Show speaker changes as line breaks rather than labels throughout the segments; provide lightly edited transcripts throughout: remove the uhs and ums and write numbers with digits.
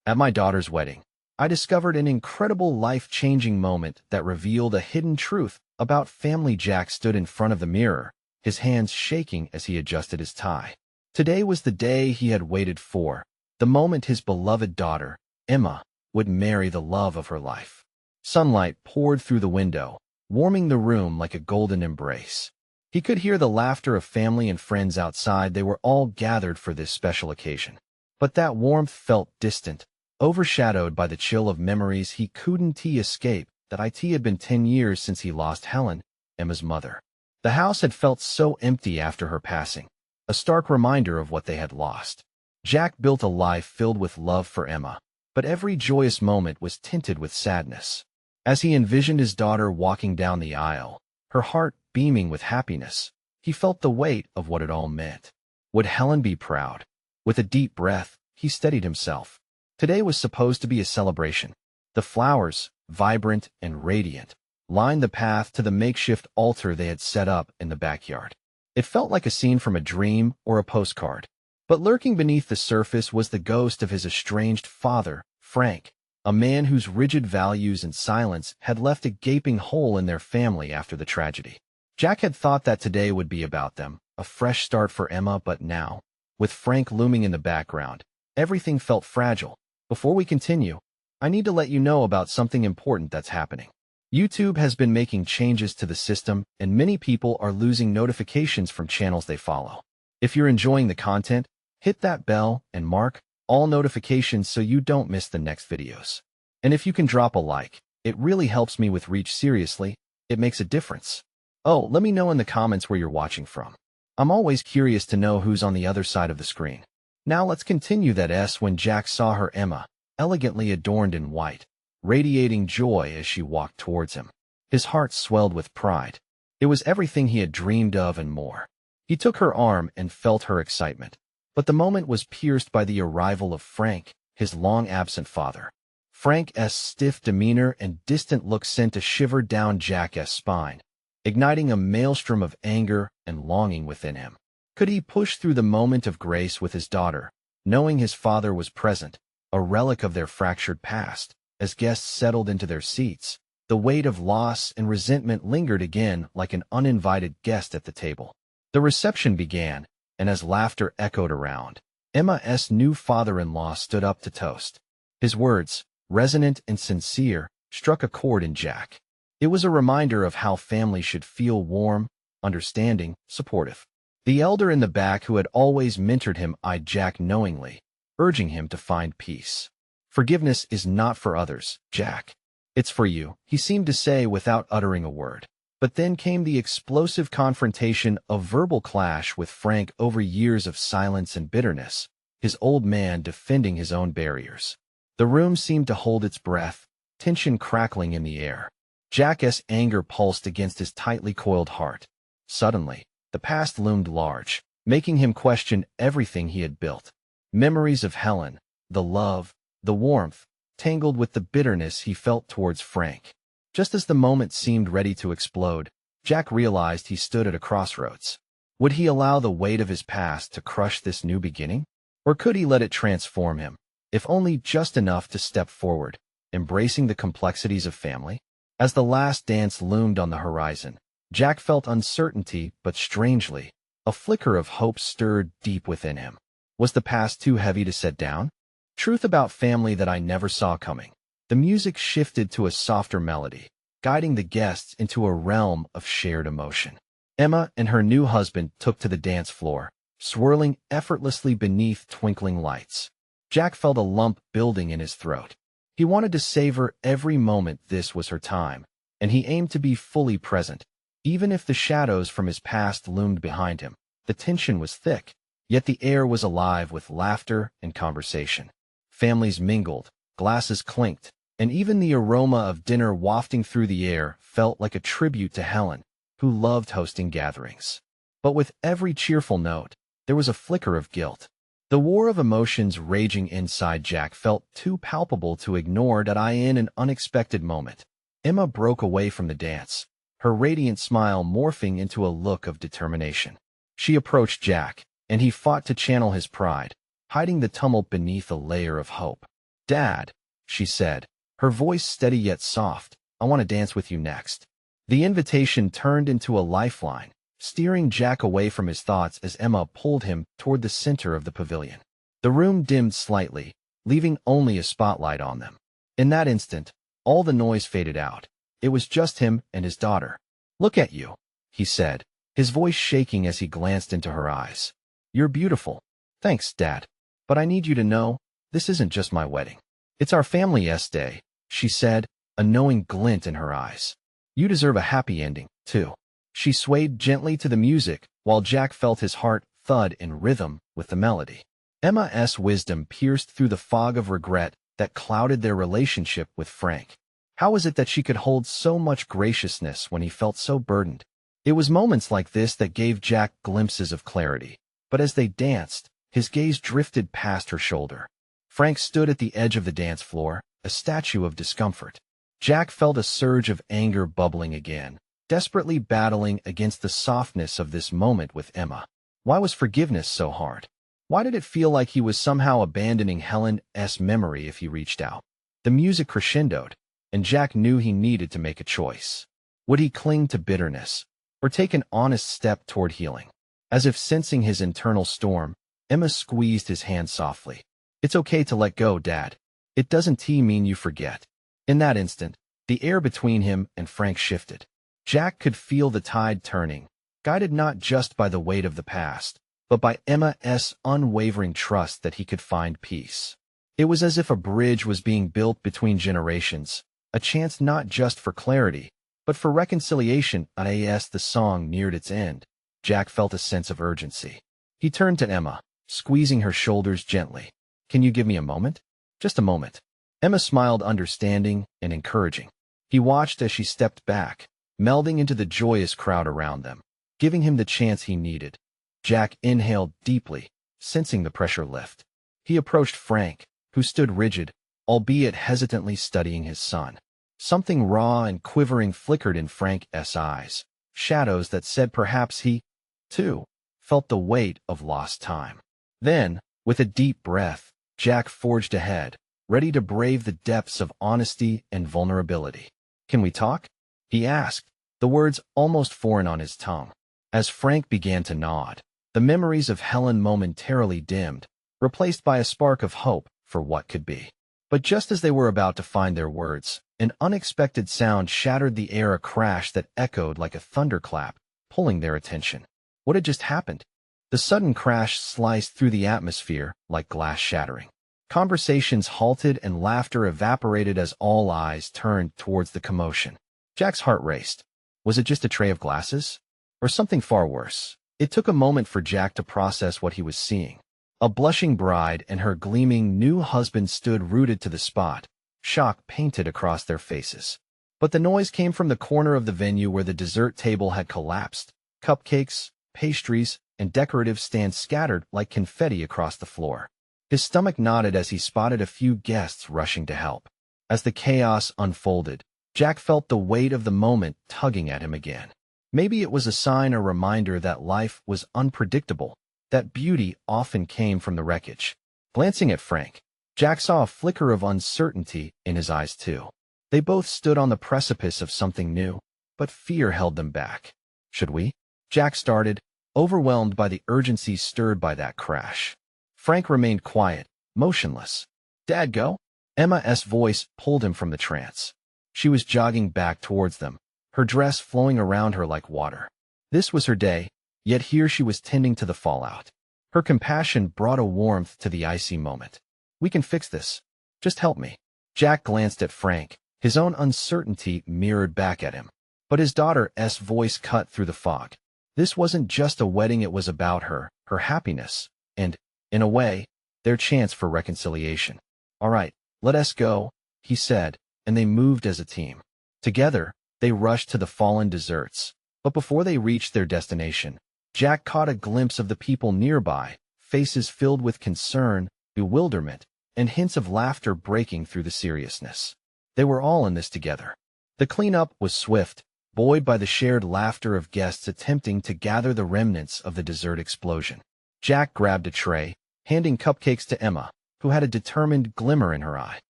At my daughter's wedding, I discovered an incredible life-changing moment that revealed a hidden truth about family. Jack stood in front of the mirror, his hands shaking as he adjusted his tie. Today was the day he had waited for, the moment his beloved daughter, Emma, would marry the love of her life. Sunlight poured through the window, warming the room like a golden embrace. He could hear the laughter of family and friends outside. They were all gathered for this special occasion. But that warmth felt distant, overshadowed by the chill of memories he couldn't escape. That it had been 10 years since he lost Helen, Emma's mother. The house had felt so empty after her passing, a stark reminder of what they had lost. Jack built a life filled with love for Emma, but every joyous moment was tinted with sadness. As he envisioned his daughter walking down the aisle, her heart beaming with happiness, he felt the weight of what it all meant. Would Helen be proud? With a deep breath, he steadied himself. Today was supposed to be a celebration. The flowers, vibrant and radiant, lined the path to the makeshift altar they had set up in the backyard. It felt like a scene from a dream or a postcard. But lurking beneath the surface was the ghost of his estranged father, Frank, a man whose rigid values and silence had left a gaping hole in their family after the tragedy. Jack had thought that today would be about them, a fresh start for Emma, but now, with Frank looming in the background, everything felt fragile. Before we continue, I need to let you know about something important that's happening. YouTube has been making changes to the system, and many people are losing notifications from channels they follow. If you're enjoying the content, hit that bell and mark all notifications so you don't miss the next videos. And if you can drop a like, it really helps me with reach. Seriously, it makes a difference. Oh, let me know in the comments where you're watching from. I'm always curious to know who's on the other side of the screen. Now let's continue that. When Jack saw her Emma, elegantly adorned in white, radiating joy as she walked towards him. His heart swelled with pride. It was everything he had dreamed of and more. He took her arm and felt her excitement. But the moment was pierced by the arrival of Frank, his long-absent father. Frank's stiff demeanor and distant look sent a shiver down Jack's spine, igniting a maelstrom of anger and longing within him. Could he push through the moment of grace with his daughter, knowing his father was present, a relic of their fractured past? As guests settled into their seats, the weight of loss and resentment lingered again like an uninvited guest at the table. The reception began, and as laughter echoed around, Emma's new father-in-law stood up to toast. His words, resonant and sincere, struck a chord in Jack. It was a reminder of how family should feel: warm, understanding, supportive. The elder in the back, who had always mentored him, eyed Jack knowingly, urging him to find peace. "Forgiveness is not for others, Jack. It's for you," he seemed to say without uttering a word. But then came the explosive confrontation, a verbal clash with Frank over years of silence and bitterness, his old man defending his own barriers. The room seemed to hold its breath, tension crackling in the air. Jack's anger pulsed against his tightly coiled heart. Suddenly, the past loomed large, making him question everything he had built. Memories of Helen, the love, the warmth, tangled with the bitterness he felt towards Frank. Just as the moment seemed ready to explode, Jack realized he stood at a crossroads. Would he allow the weight of his past to crush this new beginning? Or could he let it transform him, if only just enough to step forward, embracing the complexities of family? As the last dance loomed on the horizon, Jack felt uncertainty, but strangely, a flicker of hope stirred deep within him. Was the past too heavy to set down? Truth about family that I never saw coming. The music shifted to a softer melody, guiding the guests into a realm of shared emotion. Emma and her new husband took to the dance floor, swirling effortlessly beneath twinkling lights. Jack felt a lump building in his throat. He wanted to savor every moment. This was her time, and he aimed to be fully present. Even if the shadows from his past loomed behind him, the tension was thick, yet the air was alive with laughter and conversation. Families mingled, glasses clinked, and even the aroma of dinner wafting through the air felt like a tribute to Helen, who loved hosting gatherings. But with every cheerful note, there was a flicker of guilt. The war of emotions raging inside Jack felt too palpable to ignore. In an unexpected moment, Emma broke away from the dance, her radiant smile morphing into a look of determination. She approached Jack, and he fought to channel his pride, hiding the tumult beneath a layer of hope. "Dad," she said, her voice steady yet soft, "I want to dance with you next." The invitation turned into a lifeline, steering Jack away from his thoughts as Emma pulled him toward the center of the pavilion. The room dimmed slightly, leaving only a spotlight on them. In that instant, all the noise faded out. It was just him and his daughter. "Look at you," he said, his voice shaking as he glanced into her eyes. "You're beautiful." "Thanks, Dad. But I need you to know, this isn't just my wedding. It's our family's day," she said, a knowing glint in her eyes. "You deserve a happy ending, too." She swayed gently to the music, while Jack felt his heart thud in rhythm with the melody. Emma's wisdom pierced through the fog of regret that clouded their relationship with Frank. How was it that she could hold so much graciousness when he felt so burdened? It was moments like this that gave Jack glimpses of clarity. But as they danced, his gaze drifted past her shoulder. Frank stood at the edge of the dance floor, a statue of discomfort. Jack felt a surge of anger bubbling again, desperately battling against the softness of this moment with Emma. Why was forgiveness so hard? Why did it feel like he was somehow abandoning Helen's memory if he reached out? The music crescendoed, and Jack knew he needed to make a choice. Would he cling to bitterness, or take an honest step toward healing? As if sensing his internal storm, Emma squeezed his hand softly. "It's okay to let go, Dad. It doesn't mean you forget." In that instant, the air between him and Frank shifted. Jack could feel the tide turning, guided not just by the weight of the past, but by Emma's unwavering trust that he could find peace. It was as if a bridge was being built between generations, a chance not just for clarity, but for reconciliation. As the song neared its end, Jack felt a sense of urgency. He turned to Emma, squeezing her shoulders gently. "Can you give me a moment? Just a moment." Emma smiled, understanding and encouraging. He watched as she stepped back, melding into the joyous crowd around them, giving him the chance he needed. Jack inhaled deeply, sensing the pressure lift. He approached Frank, who stood rigid, albeit hesitantly studying his son. Something raw and quivering flickered in Frank's eyes, shadows that said perhaps he, too, felt the weight of lost time. Then, with a deep breath, Jack forged ahead, ready to brave the depths of honesty and vulnerability. "Can we talk?" he asked, the words almost foreign on his tongue. As Frank began to nod, the memories of Helen momentarily dimmed, replaced by a spark of hope for what could be. But just as they were about to find their words, an unexpected sound shattered the air, a crash that echoed like a thunderclap, pulling their attention. What had just happened? The sudden crash sliced through the atmosphere like glass shattering. Conversations halted and laughter evaporated as all eyes turned towards the commotion. Jack's heart raced. Was it just a tray of glasses? Or something far worse? It took a moment for Jack to process what he was seeing. A blushing bride and her gleaming new husband stood rooted to the spot, shock painted across their faces. But the noise came from the corner of the venue where the dessert table had collapsed. Cupcakes, pastries, and decorative stands scattered like confetti across the floor. His stomach knotted as he spotted a few guests rushing to help. As the chaos unfolded, Jack felt the weight of the moment tugging at him again. Maybe it was a sign or reminder that life was unpredictable, that beauty often came from the wreckage. Glancing at Frank, Jack saw a flicker of uncertainty in his eyes too. They both stood on the precipice of something new, but fear held them back. "Should we?" Jack started, overwhelmed by the urgency stirred by that crash. Frank remained quiet, motionless. "Dad, go?" Emma's voice pulled him from the trance. She was jogging back towards them, her dress flowing around her like water. This was her day, yet here she was tending to the fallout. Her compassion brought a warmth to the icy moment. "We can fix this. Just help me." Jack glanced at Frank, his own uncertainty mirrored back at him. But his daughter's voice cut through the fog. This wasn't just a wedding, it was about her happiness, and, in a way, their chance for reconciliation. "All right, let us go," he said, and they moved as a team. Together, they rushed to the fallen desserts. But before they reached their destination, Jack caught a glimpse of the people nearby, faces filled with concern, bewilderment, and hints of laughter breaking through the seriousness. They were all in this together. The cleanup was swift, buoyed by the shared laughter of guests attempting to gather the remnants of the dessert explosion. Jack grabbed a tray, handing cupcakes to Emma, who had a determined glimmer in her eye.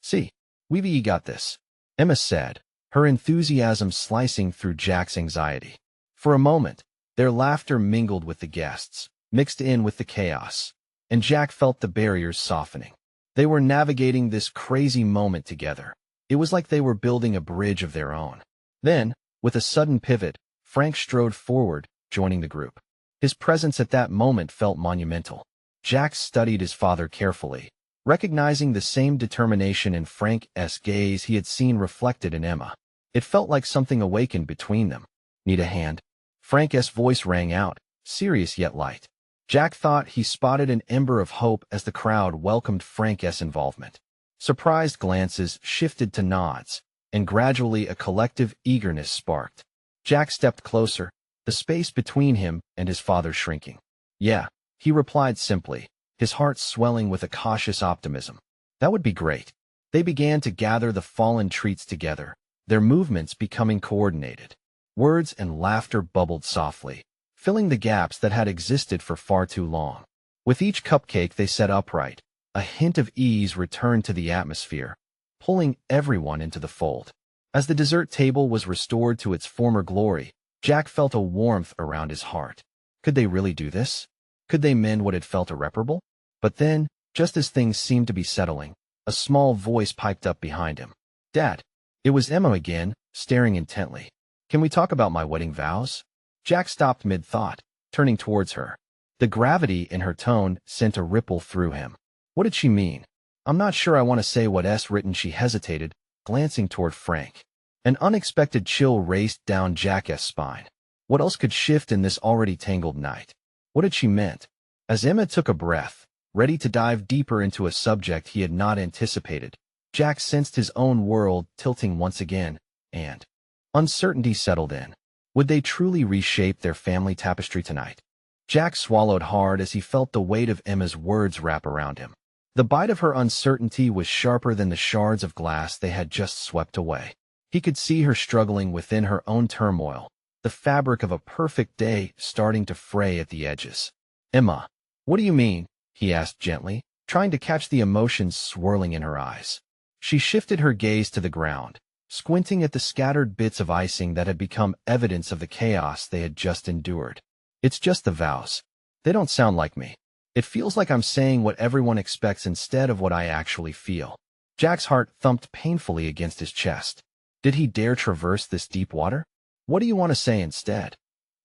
"See, we've got this," Emma said, her enthusiasm slicing through Jack's anxiety. For a moment, their laughter mingled with the guests, mixed in with the chaos, and Jack felt the barriers softening. They were navigating this crazy moment together. It was like they were building a bridge of their own. Then, with a sudden pivot, Frank strode forward, joining the group. His presence at that moment felt monumental. Jack studied his father carefully, recognizing the same determination in Frank's gaze he had seen reflected in Emma. It felt like something awakened between them. "Need a hand?" Frank's voice rang out, serious yet light. Jack thought he spotted an ember of hope as the crowd welcomed Frank's involvement. Surprised glances shifted to nods, and gradually a collective eagerness sparked. Jack stepped closer, the space between him and his father shrinking. "Yeah," he replied simply, his heart swelling with a cautious optimism. "That would be great." They began to gather the fallen treats together, their movements becoming coordinated. Words and laughter bubbled softly, filling the gaps that had existed for far too long. With each cupcake they set upright, a hint of ease returned to the atmosphere, pulling everyone into the fold. As the dessert table was restored to its former glory, Jack felt a warmth around his heart. Could they really do this? Could they mend what had felt irreparable? But then, just as things seemed to be settling, a small voice piped up behind him. "Dad." It was Emma again, staring intently. "Can we talk about my wedding vows?" Jack stopped mid-thought, turning towards her. The gravity in her tone sent a ripple through him. What did she mean? "I'm not sure I want to say what's written," she hesitated, glancing toward Frank. An unexpected chill raced down Jack's spine. What else could shift in this already tangled night? What had she meant? As Emma took a breath, ready to dive deeper into a subject he had not anticipated, Jack sensed his own world tilting once again, and uncertainty settled in. Would they truly reshape their family tapestry tonight? Jack swallowed hard as he felt the weight of Emma's words wrap around him. The bite of her uncertainty was sharper than the shards of glass they had just swept away. He could see her struggling within her own turmoil, the fabric of a perfect day starting to fray at the edges. "Emma, what do you mean?" he asked gently, trying to catch the emotions swirling in her eyes. She shifted her gaze to the ground, squinting at the scattered bits of icing that had become evidence of the chaos they had just endured. "It's just the vows. They don't sound like me. It feels like I'm saying what everyone expects instead of what I actually feel." Jack's heart thumped painfully against his chest. Did he dare traverse this deep water? "What do you want to say instead?"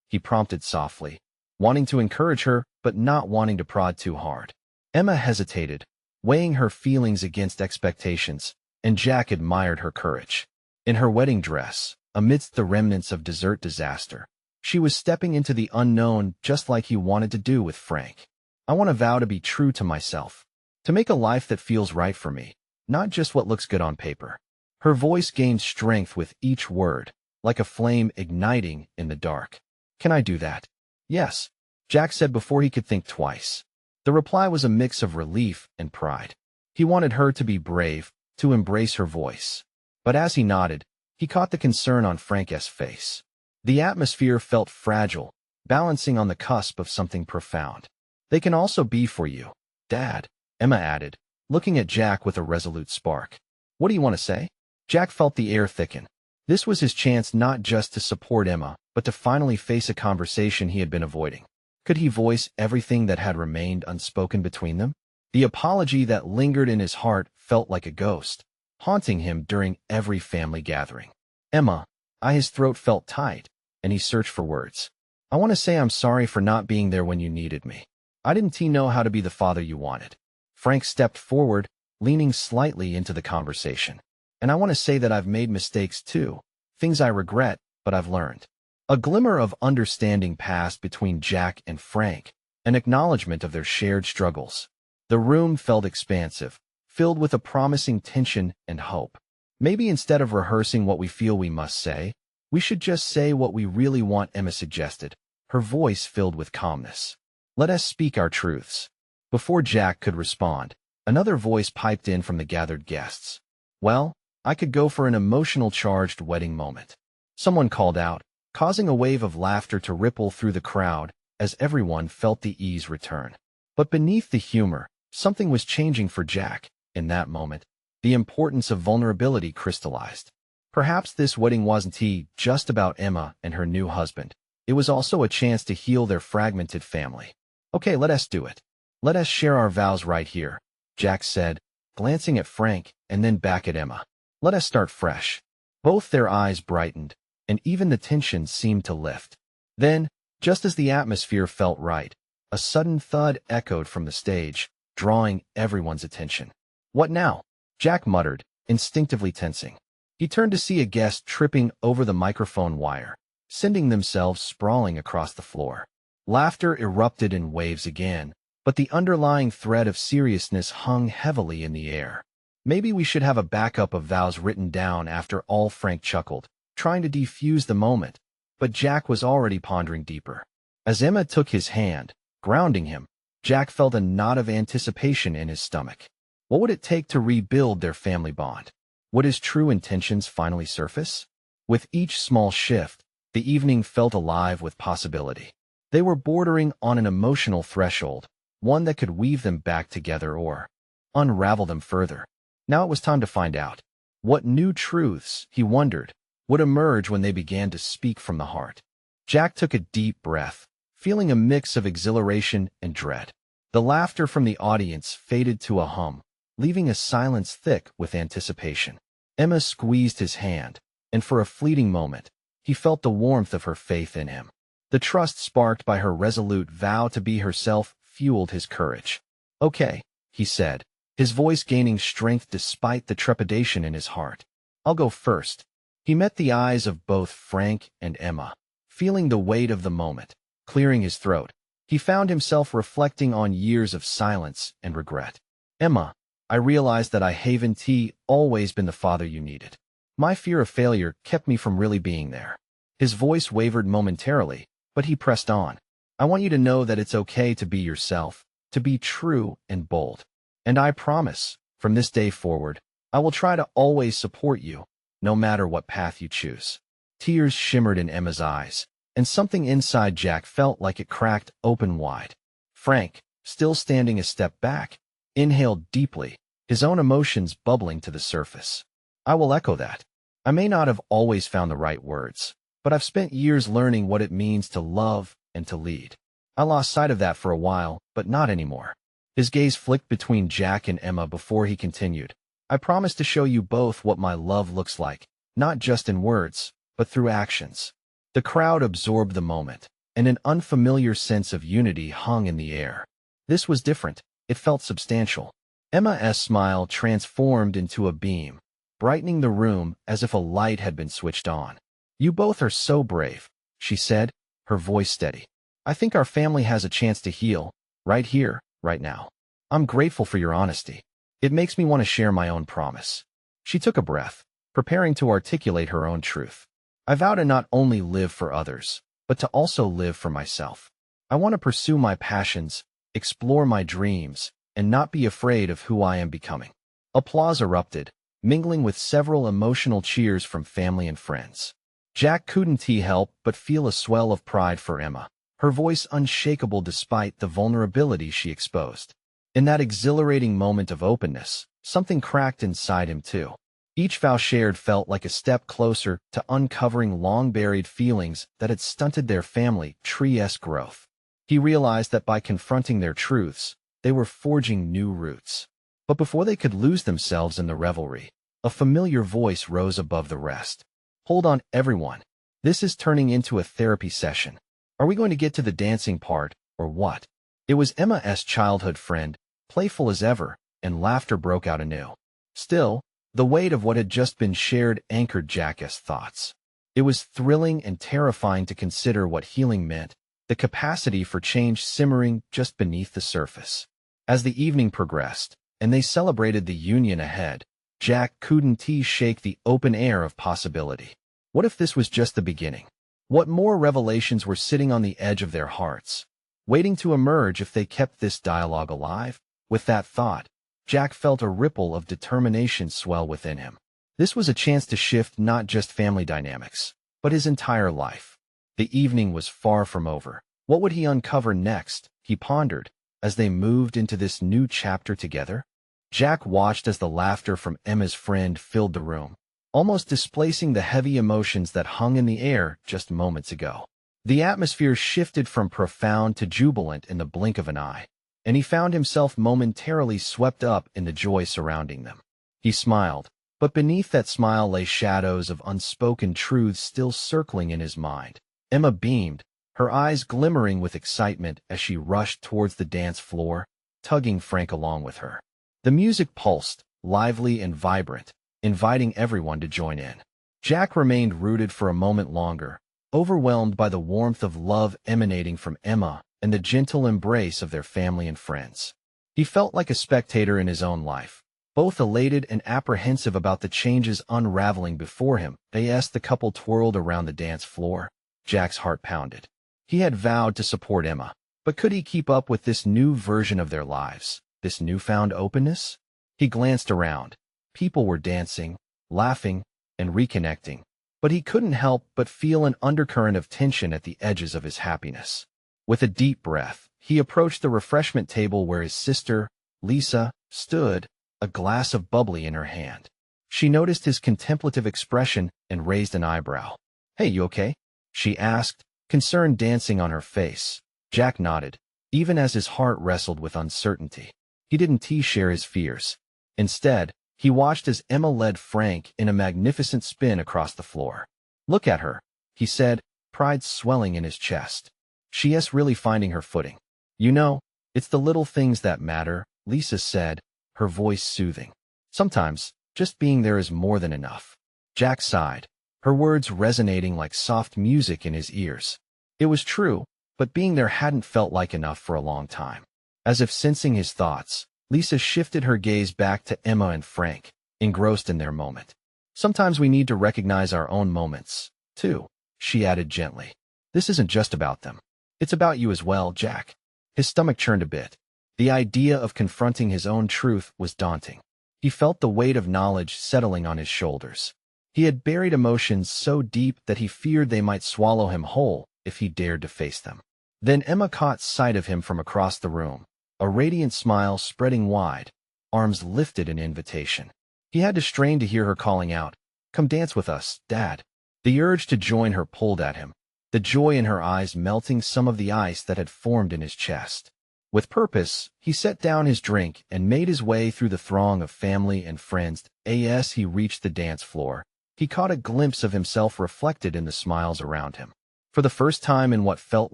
he prompted softly, wanting to encourage her but not wanting to prod too hard. Emma hesitated, weighing her feelings against expectations, and Jack admired her courage. In her wedding dress, amidst the remnants of dessert disaster, she was stepping into the unknown just like he wanted to do with Frank. "I want to vow to be true to myself, to make a life that feels right for me, not just what looks good on paper." Her voice gained strength with each word, like a flame igniting in the dark. "Can I do that?" "Yes," Jack said before he could think twice. The reply was a mix of relief and pride. He wanted her to be brave, to embrace her voice. But as he nodded, he caught the concern on Frank's face. The atmosphere felt fragile, balancing on the cusp of something profound. "They can also be for you, Dad," Emma added, looking at Jack with a resolute spark. "What do you want to say?" Jack felt the air thicken. This was his chance not just to support Emma, but to finally face a conversation he had been avoiding. Could he voice everything that had remained unspoken between them? The apology that lingered in his heart felt like a ghost, haunting him during every family gathering. "Emma," his throat felt tight, and he searched for words. "I want to say I'm sorry for not being there when you needed me. I didn't know how to be the father you wanted." Frank stepped forward, leaning slightly into the conversation. "And I want to say that I've made mistakes too, things I regret, but I've learned." A glimmer of understanding passed between Jack and Frank, an acknowledgement of their shared struggles. The room felt expansive, filled with a promising tension and hope. "Maybe instead of rehearsing what we feel we must say, we should just say what we really want," Emma suggested, her voice filled with calmness. "Let us speak our truths." Before Jack could respond, another voice piped in from the gathered guests. "Well, I could go for an emotional-charged wedding moment," someone called out, causing a wave of laughter to ripple through the crowd as everyone felt the ease return. But beneath the humor, Something was changing for Jack. In that moment, the importance of vulnerability crystallized. Perhaps this wedding wasn't just about Emma and her new husband. It was also a chance to heal their fragmented family. Okay, let us do it. Let us share our vows right here, Jack said, glancing at Frank and then back at Emma. Let us start fresh. Both their eyes brightened, and even the tension seemed to lift. Then, just as the atmosphere felt right, a sudden thud echoed from the stage, drawing everyone's attention. What now? Jack muttered, instinctively tensing. He turned to see a guest tripping over the microphone wire, sending themselves sprawling across the floor. Laughter erupted in waves again, but the underlying thread of seriousness hung heavily in the air. Maybe we should have a backup of vows written down after all, Frank chuckled, trying to defuse the moment, but Jack was already pondering deeper. As Emma took his hand, grounding him, Jack felt a knot of anticipation in his stomach. What would it take to rebuild their family bond? Would his true intentions finally surface? With each small shift, the evening felt alive with possibility. They were bordering on an emotional threshold, one that could weave them back together or unravel them further. Now it was time to find out. What new truths, he wondered, would emerge when they began to speak from the heart? Jack took a deep breath, feeling a mix of exhilaration and dread. The laughter from the audience faded to a hum, leaving a silence thick with anticipation. Emma squeezed his hand, and for a fleeting moment, he felt the warmth of her faith in him. The trust sparked by her resolute vow to be herself fueled his courage. Okay, he said, his voice gaining strength despite the trepidation in his heart. I'll go first. He met the eyes of both Frank and Emma, feeling the weight of the moment. Clearing his throat, he found himself reflecting on years of silence and regret. Emma, I realized that I haven't always been the father you needed. My fear of failure kept me from really being there. His voice wavered momentarily, but he pressed on. I want you to know that it's okay to be yourself, to be true and bold. And I promise, from this day forward, I will try to always support you, no matter what path you choose. Tears shimmered in Emma's eyes, and something inside Jack felt like it cracked open wide. Frank, still standing a step back, inhaled deeply, his own emotions bubbling to the surface. I will echo that. I may not have always found the right words, but I've spent years learning what it means to love and to lead. I lost sight of that for a while, but not anymore. His gaze flicked between Jack and Emma before he continued. I promise to show you both what my love looks like, not just in words, but through actions. The crowd absorbed the moment, and an unfamiliar sense of unity hung in the air. This was different. It felt substantial. Emma's smile transformed into a beam, brightening the room as if a light had been switched on. You both are so brave, she said, her voice steady. I think our family has a chance to heal, right here, right now. I'm grateful for your honesty. It makes me want to share my own promise. She took a breath, preparing to articulate her own truth. I vow to not only live for others, but to also live for myself. I want to pursue my passions, explore my dreams, and not be afraid of who I am becoming. Applause erupted, mingling with several emotional cheers from family and friends. Jack couldn't help but feel a swell of pride for Emma, her voice unshakable despite the vulnerability she exposed. In that exhilarating moment of openness, something cracked inside him too. Each vow shared felt like a step closer to uncovering long-buried feelings that had stunted their family tree's growth. He realized that by confronting their truths, they were forging new roots. But before they could lose themselves in the revelry, a familiar voice rose above the rest. Hold on, everyone. This is turning into a therapy session. Are we going to get to the dancing part, or what? It was Emma's childhood friend, playful as ever, and laughter broke out anew. Still, the weight of what had just been shared anchored Jack's thoughts. It was thrilling and terrifying to consider what healing meant, the capacity for change simmering just beneath the surface. As the evening progressed, and they celebrated the union ahead, Jack couldn't shake the open air of possibility. What if this was just the beginning? What more revelations were sitting on the edge of their hearts, waiting to emerge if they kept this dialogue alive? With that thought, Jack felt a ripple of determination swell within him. This was a chance to shift not just family dynamics, but his entire life. The evening was far from over. What would he uncover next? He pondered, as they moved into this new chapter together? Jack watched as the laughter from Emma's friend filled the room, almost displacing the heavy emotions that hung in the air just moments ago. The atmosphere shifted from profound to jubilant in the blink of an eye, and he found himself momentarily swept up in the joy surrounding them. He smiled, but beneath that smile lay shadows of unspoken truths still circling in his mind. Emma beamed, her eyes glimmering with excitement as she rushed towards the dance floor, tugging Frank along with her. The music pulsed, lively and vibrant, inviting everyone to join in. Jack remained rooted for a moment longer, overwhelmed by the warmth of love emanating from Emma and the gentle embrace of their family and friends. He felt like a spectator in his own life, both elated and apprehensive about the changes unraveling before him. As the couple twirled around the dance floor, Jack's heart pounded. He had vowed to support Emma, but could he keep up with this new version of their lives, this newfound openness? He glanced around. People were dancing, laughing, and reconnecting, but he couldn't help but feel an undercurrent of tension at the edges of his happiness. With a deep breath, he approached the refreshment table where his sister, Lisa, stood, a glass of bubbly in her hand. She noticed his contemplative expression and raised an eyebrow. "Hey, you okay?" she asked, concern dancing on her face. Jack nodded, even as his heart wrestled with uncertainty. He didn't share his fears. Instead, he watched as Emma led Frank in a magnificent spin across the floor. "Look at her," he said, pride swelling in his chest. "She is really finding her footing." "You know, it's the little things that matter," Lisa said, her voice soothing. "Sometimes, just being there is more than enough." Jack sighed, her words resonating like soft music in his ears. It was true, but being there hadn't felt like enough for a long time. As if sensing his thoughts, Lisa shifted her gaze back to Emma and Frank, engrossed in their moment. "Sometimes we need to recognize our own moments, too," she added gently. "This isn't just about them. It's about you as well, Jack." His stomach churned a bit. The idea of confronting his own truth was daunting. He felt the weight of knowledge settling on his shoulders. He had buried emotions so deep that he feared they might swallow him whole if he dared to face them. Then Emma caught sight of him from across the room, a radiant smile spreading wide, arms lifted in invitation. He had to strain to hear her calling out, "Come dance with us, Dad." The urge to join her pulled at him, the joy in her eyes melting some of the ice that had formed in his chest. With purpose, he set down his drink and made his way through the throng of family and friends. As he reached the dance floor, he caught a glimpse of himself reflected in the smiles around him. For the first time in what felt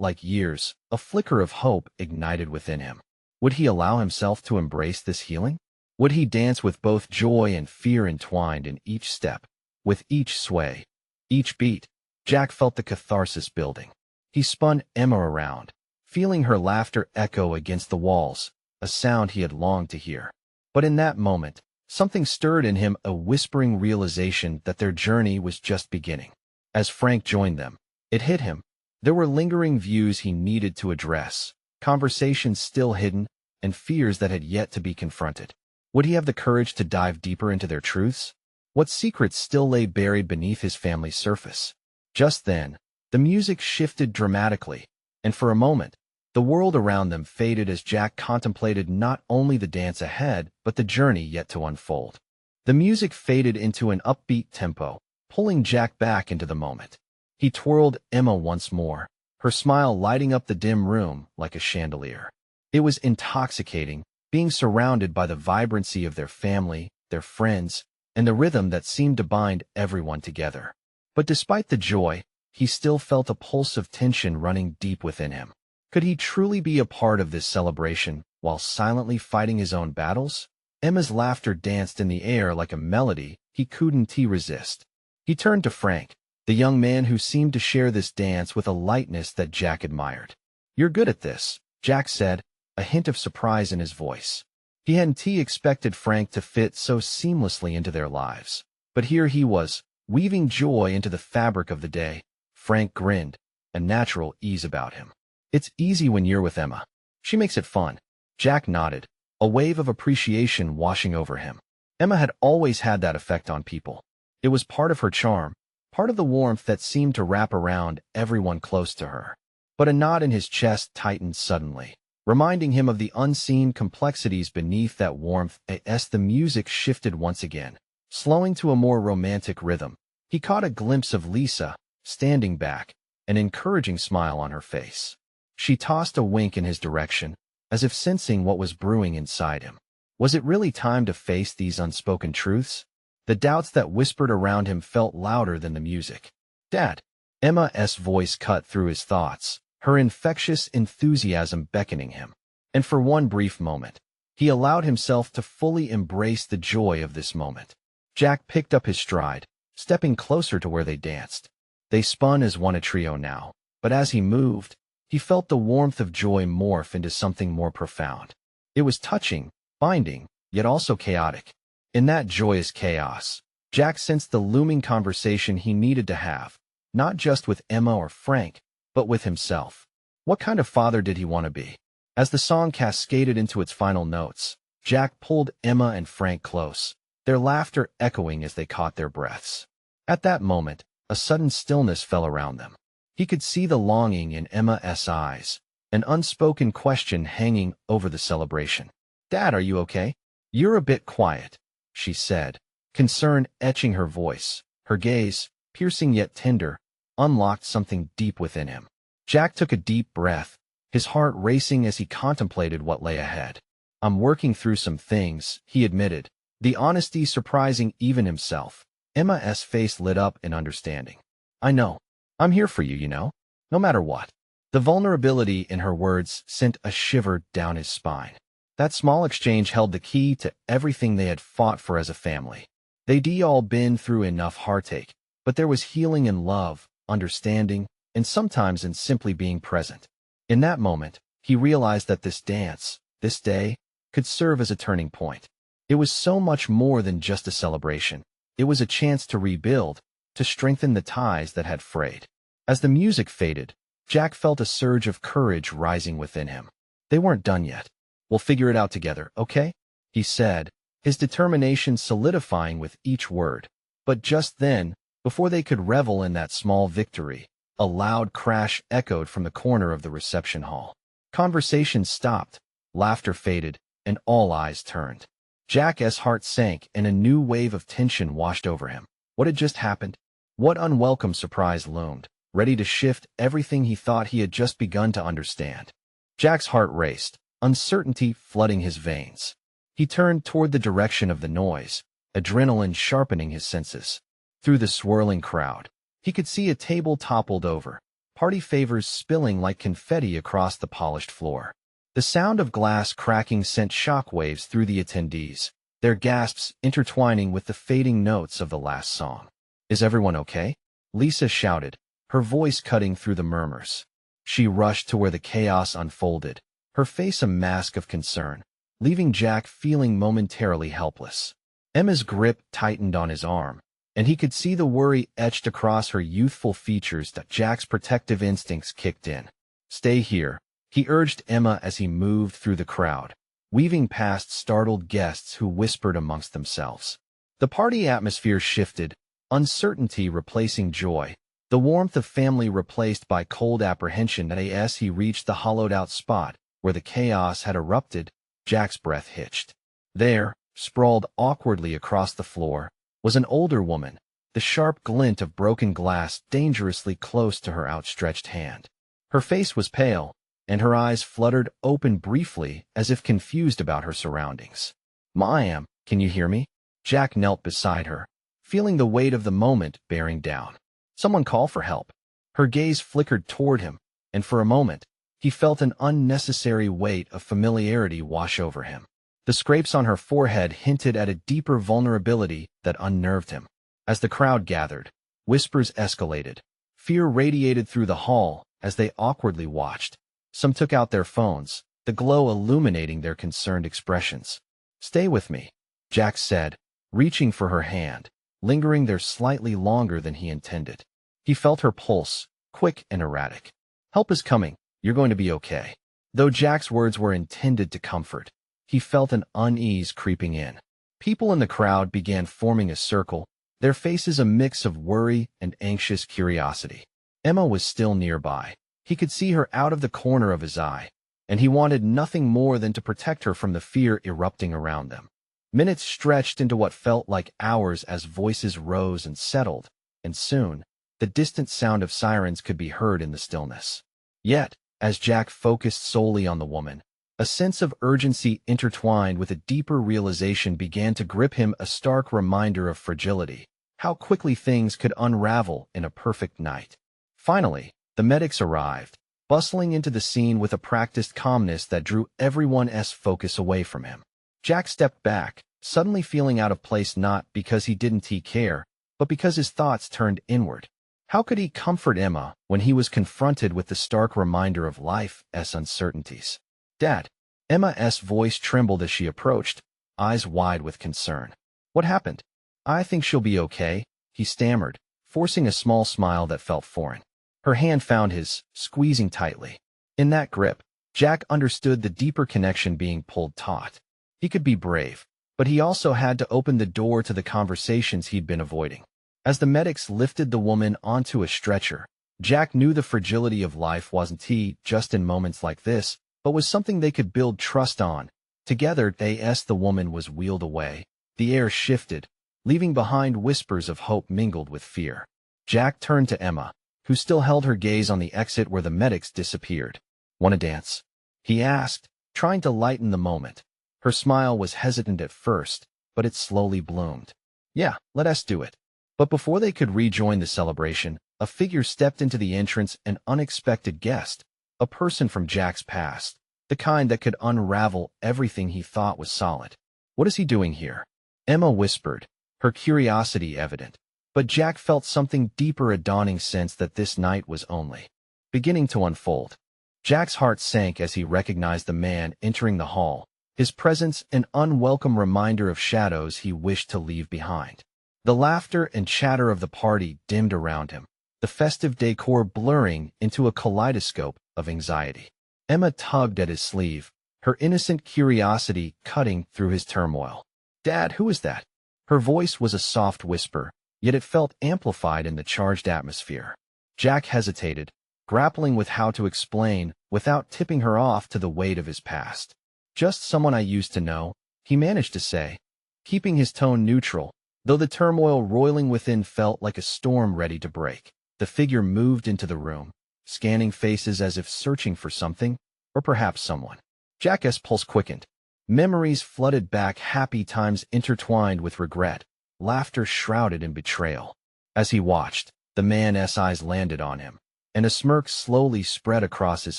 like years, a flicker of hope ignited within him. Would he allow himself to embrace this healing? Would he dance with both joy and fear entwined in each step, with each sway, each beat? Jack felt the catharsis building. He spun Emma around, feeling her laughter echo against the walls, a sound he had longed to hear. But in that moment, something stirred in him, a whispering realization that their journey was just beginning. As Frank joined them, it hit him. There were lingering views he needed to address, conversations still hidden, and fears that had yet to be confronted. Would he have the courage to dive deeper into their truths? What secrets still lay buried beneath his family's surface? Just then, the music shifted dramatically, and for a moment, the world around them faded as Jack contemplated not only the dance ahead, but the journey yet to unfold. The music faded into an upbeat tempo, pulling Jack back into the moment. He twirled Emma once more, her smile lighting up the dim room like a chandelier. It was intoxicating, being surrounded by the vibrancy of their family, their friends, and the rhythm that seemed to bind everyone together. But despite the joy, he still felt a pulse of tension running deep within him. Could he truly be a part of this celebration while silently fighting his own battles? Emma's laughter danced in the air like a melody he couldn't resist. He turned to Frank, the young man who seemed to share this dance with a lightness that Jack admired. "You're good at this," Jack said, a hint of surprise in his voice. He hadn't expected Frank to fit so seamlessly into their lives. But here he was, weaving joy into the fabric of the day. Frank grinned, a natural ease about him. "It's easy when you're with Emma. She makes it fun." Jack nodded, a wave of appreciation washing over him. Emma had always had that effect on people. It was part of her charm, part of the warmth that seemed to wrap around everyone close to her. But a knot in his chest tightened suddenly. reminding him of the unseen complexities beneath that warmth. As the music shifted once again, slowing to a more romantic rhythm, he caught a glimpse of Lisa, standing back, an encouraging smile on her face. She tossed a wink in his direction, as if sensing what was brewing inside him. Was it really time to face these unspoken truths? The doubts that whispered around him felt louder than the music. "Dad." Emma's voice cut through his thoughts, her infectious enthusiasm beckoning him. And for one brief moment, he allowed himself to fully embrace the joy of this moment. Jack picked up his stride, stepping closer to where they danced. They spun as one a trio now, but as he moved, he felt the warmth of joy morph into something more profound. It was touching, binding, yet also chaotic. In that joyous chaos, Jack sensed the looming conversation he needed to have, not just with Emma or Frank, but with himself. What kind of father did he want to be? As the song cascaded into its final notes, Jack pulled Emma and Frank close, their laughter echoing as they caught their breaths. At that moment, a sudden stillness fell around them. He could see the longing in Emma's eyes, an unspoken question hanging over the celebration. "Dad, are you okay? You're a bit quiet," she said, concern etching her voice. Her gaze, piercing yet tender, unlocked something deep within him. Jack took a deep breath, his heart racing as he contemplated what lay ahead. "I'm working through some things," he admitted, the honesty surprising even himself. Emma's face lit up in understanding. "I know. I'm here for you, you know, no matter what." The vulnerability in her words sent a shiver down his spine. That small exchange held the key to everything they had fought for as a family. They'd all been through enough heartache, but there was healing in love, understanding, and sometimes in simply being present. In that moment, he realized that this dance, this day, could serve as a turning point. It was so much more than just a celebration. It was a chance to rebuild, to strengthen the ties that had frayed. As the music faded, Jack felt a surge of courage rising within him. They weren't done yet. "We'll figure it out together, okay?" he said, his determination solidifying with each word. But just then, before they could revel in that small victory, a loud crash echoed from the corner of the reception hall. Conversation stopped, laughter faded, and all eyes turned. Jack's heart sank and a new wave of tension washed over him. What had just happened? What unwelcome surprise loomed, ready to shift everything he thought he had just begun to understand? Jack's heart raced, uncertainty flooding his veins. He turned toward the direction of the noise, adrenaline sharpening his senses. Through the swirling crowd, he could see a table toppled over, party favors spilling like confetti across the polished floor. The sound of glass cracking sent shockwaves through the attendees, their gasps intertwining with the fading notes of the last song. "Is everyone okay?" Lisa shouted, her voice cutting through the murmurs. She rushed to where the chaos unfolded, her face a mask of concern, leaving Jack feeling momentarily helpless. Emma's grip tightened on his arm, and he could see the worry etched across her youthful features. That Jack's protective instincts kicked in. "Stay here," he urged Emma as he moved through the crowd, weaving past startled guests who whispered amongst themselves. The party atmosphere shifted, uncertainty replacing joy, the warmth of family replaced by cold apprehension. As he reached the hollowed-out spot where the chaos had erupted, Jack's breath hitched. There, sprawled awkwardly across the floor, was an older woman, the sharp glint of broken glass dangerously close to her outstretched hand. Her face was pale, and her eyes fluttered open briefly as if confused about her surroundings. "Ma'am, can you hear me?" Jack knelt beside her, feeling the weight of the moment bearing down. "Someone call for help." Her gaze flickered toward him, and for a moment, he felt an unnecessary weight of familiarity wash over him. The scrapes on her forehead hinted at a deeper vulnerability that unnerved him. As the crowd gathered, whispers escalated. Fear radiated through the hall as they awkwardly watched. Some took out their phones, the glow illuminating their concerned expressions. "Stay with me," Jack said, reaching for her hand, lingering there slightly longer than he intended. He felt her pulse, quick and erratic. "Help is coming. You're going to be okay." Though Jack's words were intended to comfort, he felt an unease creeping in. People in the crowd began forming a circle, their faces a mix of worry and anxious curiosity. Emma was still nearby. He could see her out of the corner of his eye, and he wanted nothing more than to protect her from the fear erupting around them. Minutes stretched into what felt like hours as voices rose and settled, and soon, the distant sound of sirens could be heard in the stillness. Yet, as Jack focused solely on the woman, a sense of urgency intertwined with a deeper realization began to grip him, a stark reminder of fragility, how quickly things could unravel in a perfect night. Finally, the medics arrived, bustling into the scene with a practiced calmness that drew everyone's focus away from him. Jack stepped back, suddenly feeling out of place, not because he didn't care, but because his thoughts turned inward. How could he comfort Emma when he was confronted with the stark reminder of life's uncertainties? "Dad." Emma's voice trembled as she approached, eyes wide with concern. "What happened?" "I think she'll be okay," he stammered, forcing a small smile that felt foreign. Her hand found his, squeezing tightly. In that grip, Jack understood the deeper connection being pulled taut. He could be brave, but he also had to open the door to the conversations he'd been avoiding. As the medics lifted the woman onto a stretcher, Jack knew the fragility of life wasn't just in moments like this, but was something they could build trust on. Together, the woman was wheeled away. The air shifted, leaving behind whispers of hope mingled with fear. Jack turned to Emma, who still held her gaze on the exit where the medics disappeared. "Want to dance?" he asked, trying to lighten the moment. Her smile was hesitant at first, but it slowly bloomed. "Yeah, let us do it." But before they could rejoin the celebration, a figure stepped into the entrance, an unexpected guest, a person from Jack's past, the kind that could unravel everything he thought was solid. "What is he doing here?" Emma whispered, her curiosity evident. But Jack felt something deeper, a dawning sense that this night was only beginning to unfold. Jack's heart sank as he recognized the man entering the hall, his presence an unwelcome reminder of shadows he wished to leave behind. The laughter and chatter of the party dimmed around him, the festive decor blurring into a kaleidoscope of anxiety. Emma tugged at his sleeve, her innocent curiosity cutting through his turmoil. "Dad, who is that?" Her voice was a soft whisper, yet it felt amplified in the charged atmosphere. Jack hesitated, grappling with how to explain without tipping her off to the weight of his past. "Just someone I used to know," he managed to say, keeping his tone neutral, though the turmoil roiling within felt like a storm ready to break. The figure moved into the room, scanning faces as if searching for something, or perhaps someone. Jack's pulse quickened. Memories flooded back, happy times intertwined with regret, laughter shrouded in betrayal. As he watched, the man's eyes landed on him, and a smirk slowly spread across his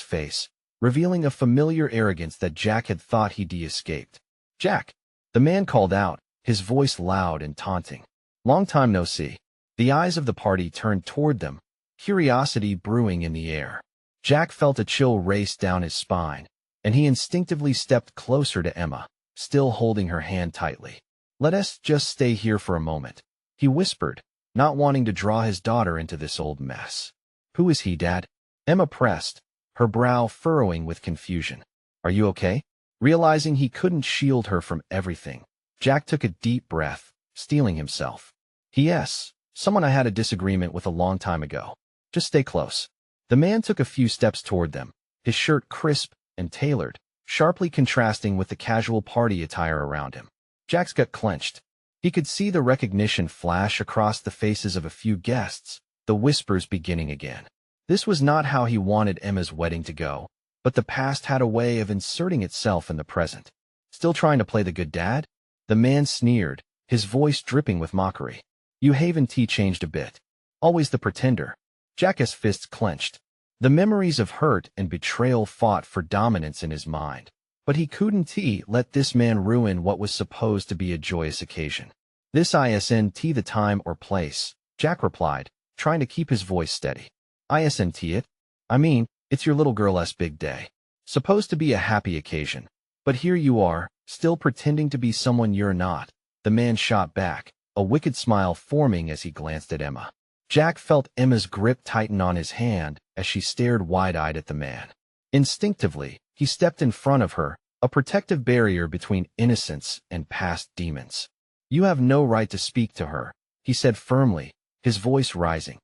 face, revealing a familiar arrogance that Jack had thought he'd escaped. "Jack!" the man called out, his voice loud and taunting. "Long time no see." The eyes of the party turned toward them, curiosity brewing in the air. Jack felt a chill race down his spine, and he instinctively stepped closer to Emma, still holding her hand tightly. "Let us just stay here for a moment," he whispered, not wanting to draw his daughter into this old mess. "Who is he, Dad?" Emma pressed, her brow furrowing with confusion. "Are you okay?" Realizing he couldn't shield her from everything, Jack took a deep breath, steeling himself. "Yes, someone I had a disagreement with a long time ago. Just stay close." The man took a few steps toward them, his shirt crisp and tailored, sharply contrasting with the casual party attire around him. Jack's gut clenched. He could see the recognition flash across the faces of a few guests, the whispers beginning again. This was not how he wanted Emma's wedding to go, but the past had a way of inserting itself in the present. "Still trying to play the good dad?" The man sneered, his voice dripping with mockery. "You haven't changed a bit. Always the pretender." Jack's fists clenched. The memories of hurt and betrayal fought for dominance in his mind. But he couldn't let this man ruin what was supposed to be a joyous occasion. "This isn't the time or place," Jack replied, trying to keep his voice steady. "Isn't it? I mean, it's your little girl's big day. Supposed to be a happy occasion. But here you are, still pretending to be someone you're not." The man shot back, a wicked smile forming as he glanced at Emma. Jack felt Emma's grip tighten on his hand as she stared wide-eyed at the man. Instinctively, he stepped in front of her, a protective barrier between innocence and past demons. "You have no right to speak to her," he said firmly, his voice rising.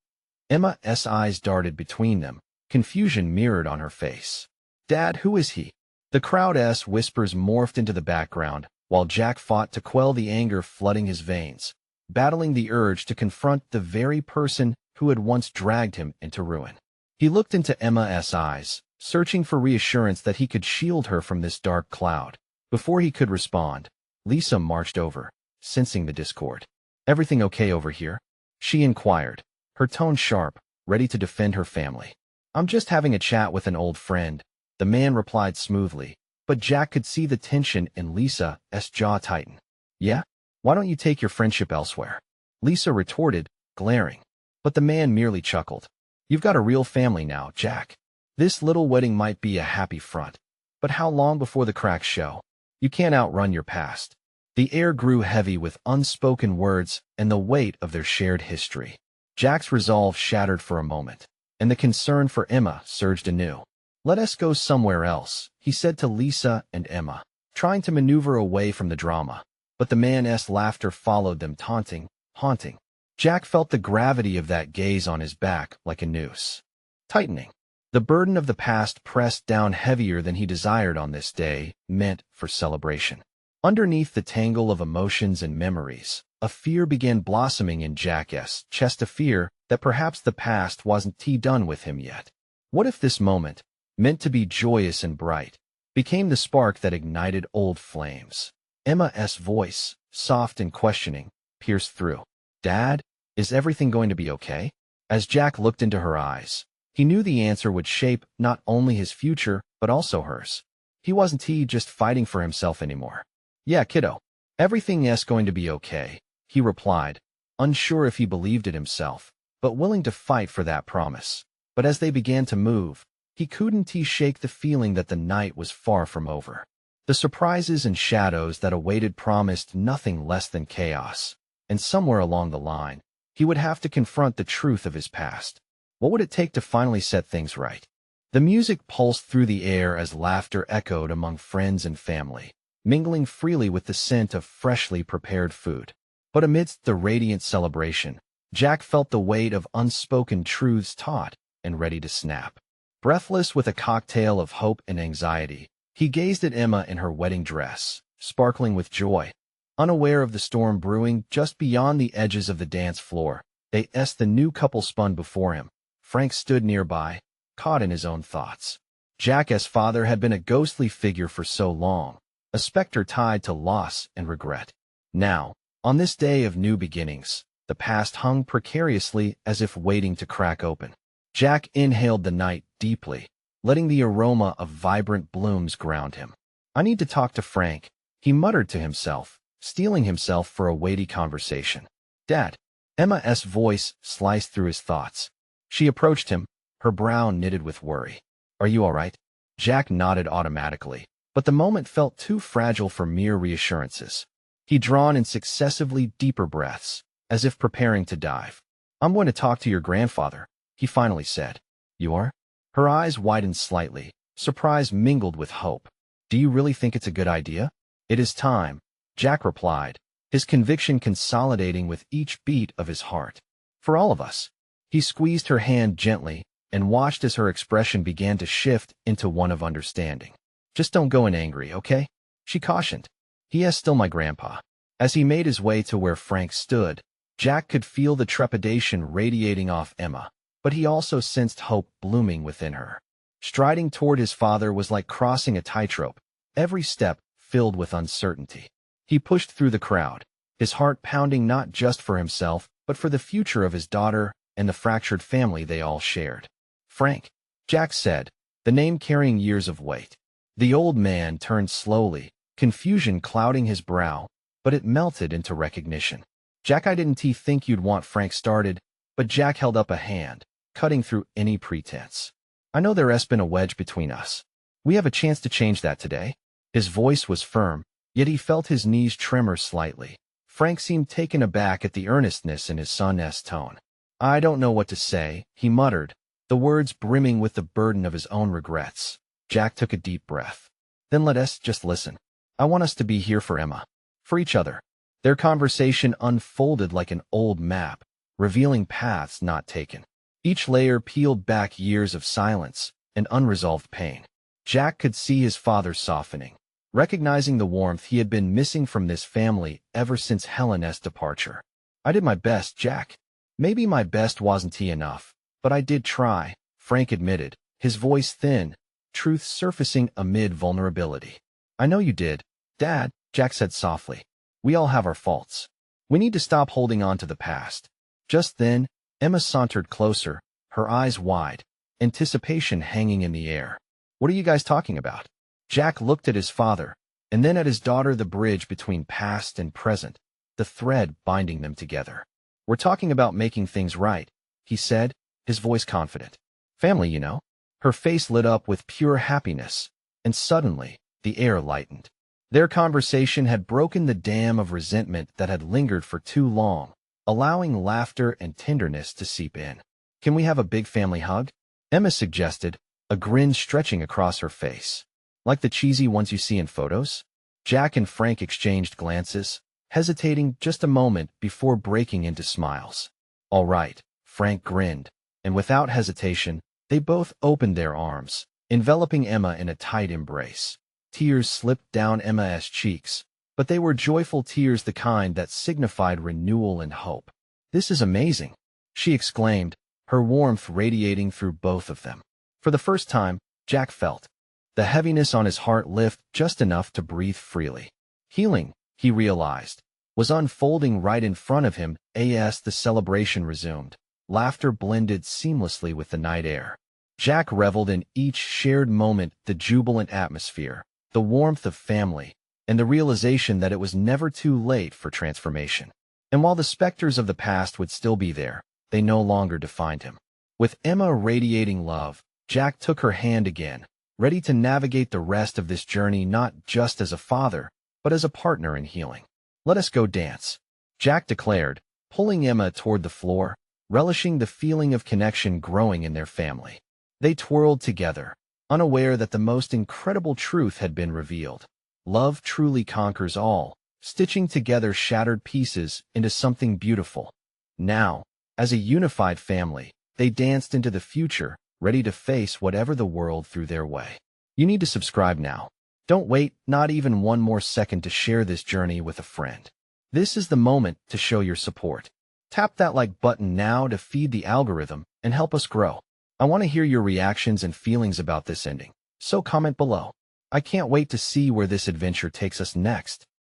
Emma's eyes darted between them, confusion mirrored on her face. Dad, who is he? The crowd's whispers morphed into the background, while Jack fought to quell the anger flooding his veins, battling the urge to confront the very person who had once dragged him into ruin. He looked into Emma's eyes, searching for reassurance that he could shield her from this dark cloud. Before he could respond, Lisa marched over, sensing the discord. "Everything okay over here?" she inquired, her tone sharp, ready to defend her family. "I'm just having a chat with an old friend," the man replied smoothly, but Jack could see the tension in Lisa's jaw tighten. "Yeah? Why don't you take your friendship elsewhere?" Lisa retorted, glaring. But the man merely chuckled. "You've got a real family now, Jack. This little wedding might be a happy front, but how long before the cracks show? You can't outrun your past." The air grew heavy with unspoken words and the weight of their shared history. Jack's resolve shattered for a moment, and the concern for Emma surged anew. "Let us go somewhere else," he said to Lisa and Emma, trying to maneuver away from the drama. But the man's laughter followed them, taunting, haunting. Jack felt the gravity of that gaze on his back like a noose, tightening. The burden of the past pressed down heavier than he desired on this day, meant for celebration. Underneath the tangle of emotions and memories, a fear began blossoming in Jack's chest, a fear that perhaps the past wasn't done with him yet. What if this moment, meant to be joyous and bright, became the spark that ignited old flames? Emma's voice, soft and questioning, pierced through. "Dad, is everything going to be okay?" As Jack looked into her eyes, he knew the answer would shape not only his future, but also hers. He wasn't just fighting for himself anymore. "Yeah, kiddo. Everything's going to be okay," he replied, unsure if he believed it himself, but willing to fight for that promise. But as they began to move, he couldn't shake the feeling that the night was far from over. The surprises and shadows that awaited promised nothing less than chaos, and somewhere along the line, he would have to confront the truth of his past. What would it take to finally set things right? The music pulsed through the air as laughter echoed among friends and family, mingling freely with the scent of freshly prepared food. But amidst the radiant celebration, Jack felt the weight of unspoken truths taut and ready to snap. Breathless with a cocktail of hope and anxiety, he gazed at Emma in her wedding dress, sparkling with joy. Unaware of the storm brewing just beyond the edges of the dance floor, the new couple spun before him. Frank stood nearby, caught in his own thoughts. Jack's father had been a ghostly figure for so long, a specter tied to loss and regret. Now, on this day of new beginnings, the past hung precariously as if waiting to crack open. Jack inhaled the night deeply, letting the aroma of vibrant blooms ground him. "I need to talk to Frank," he muttered to himself, steeling himself for a weighty conversation. "Dad." Emma's voice sliced through his thoughts. She approached him, her brow knitted with worry. "Are you all right?" Jack nodded automatically, but the moment felt too fragile for mere reassurances. He drawn in successively deeper breaths, as if preparing to dive. "I'm going to talk to your grandfather," he finally said. "You are?" Her eyes widened slightly, surprise mingled with hope. "Do you really think it's a good idea?" "It is time," Jack replied, his conviction consolidating with each beat of his heart. "For all of us." He squeezed her hand gently and watched as her expression began to shift into one of understanding. "Just don't go in angry, okay?" she cautioned. "He is still my grandpa." As he made his way to where Frank stood, Jack could feel the trepidation radiating off Emma, but he also sensed hope blooming within her. Striding toward his father was like crossing a tightrope, every step filled with uncertainty. He pushed through the crowd, his heart pounding not just for himself, but for the future of his daughter and the fractured family they all shared. "Frank," Jack said, the name carrying years of weight. The old man turned slowly, confusion clouding his brow, but it melted into recognition. "Jack, I didn't think you'd want Frank started," but Jack held up a hand, cutting through any pretense. "I know there's been a wedge between us. We have a chance to change that today." His voice was firm, yet he felt his knees tremor slightly. Frank seemed taken aback at the earnestness in his son's tone. "I don't know what to say," he muttered, the words brimming with the burden of his own regrets. Jack took a deep breath. "Then let us just listen. I want us to be here for Emma. For each other." Their conversation unfolded like an old map, revealing paths not taken. Each layer peeled back years of silence and unresolved pain. Jack could see his father softening, recognizing the warmth he had been missing from this family ever since Helena's departure. I did my best, Jack. Maybe my best wasn't enough, but I did try, Frank admitted, his voice thin, truth surfacing amid vulnerability. I know you did, Dad, Jack said softly. We all have our faults. We need to stop holding on to the past. Just then, Emma sauntered closer, her eyes wide, anticipation hanging in the air. What are you guys talking about? Jack looked at his father, and then at his daughter, the bridge between past and present, the thread binding them together. We're talking about making things right, he said, his voice confident. Family, you know. Her face lit up with pure happiness, and suddenly, the air lightened. Their conversation had broken the dam of resentment that had lingered for too long, allowing laughter and tenderness to seep in. Can we have a big family hug? Emma suggested, a grin stretching across her face. Like the cheesy ones you see in photos? Jack and Frank exchanged glances, hesitating just a moment before breaking into smiles. All right, Frank grinned, and without hesitation, they both opened their arms, enveloping Emma in a tight embrace. Tears slipped down Emma's cheeks, but they were joyful tears, the kind that signified renewal and hope. This is amazing, she exclaimed, her warmth radiating through both of them. For the first time, Jack felt the heaviness on his heart lift just enough to breathe freely. Healing, he realized, was unfolding right in front of him as the celebration resumed. Laughter blended seamlessly with the night air. Jack reveled in each shared moment, the jubilant atmosphere, the warmth of family, and the realization that it was never too late for transformation. And while the specters of the past would still be there, they no longer defined him. With Emma radiating love, Jack took her hand again, ready to navigate the rest of this journey not just as a father, but as a partner in healing. Let us go dance, Jack declared, pulling Emma toward the floor, relishing the feeling of connection growing in their family. They twirled together, unaware that the most incredible truth had been revealed. Love truly conquers all, stitching together shattered pieces into something beautiful. Now, as a unified family, they danced into the future, ready to face whatever the world threw their way. You need to subscribe now. Don't wait not even one more second to share this journey with a friend. This is the moment to show your support. Tap that like button now to feed the algorithm and help us grow. I want to hear your reactions and feelings about this ending, so comment below. I can't wait to see where this adventure takes us next.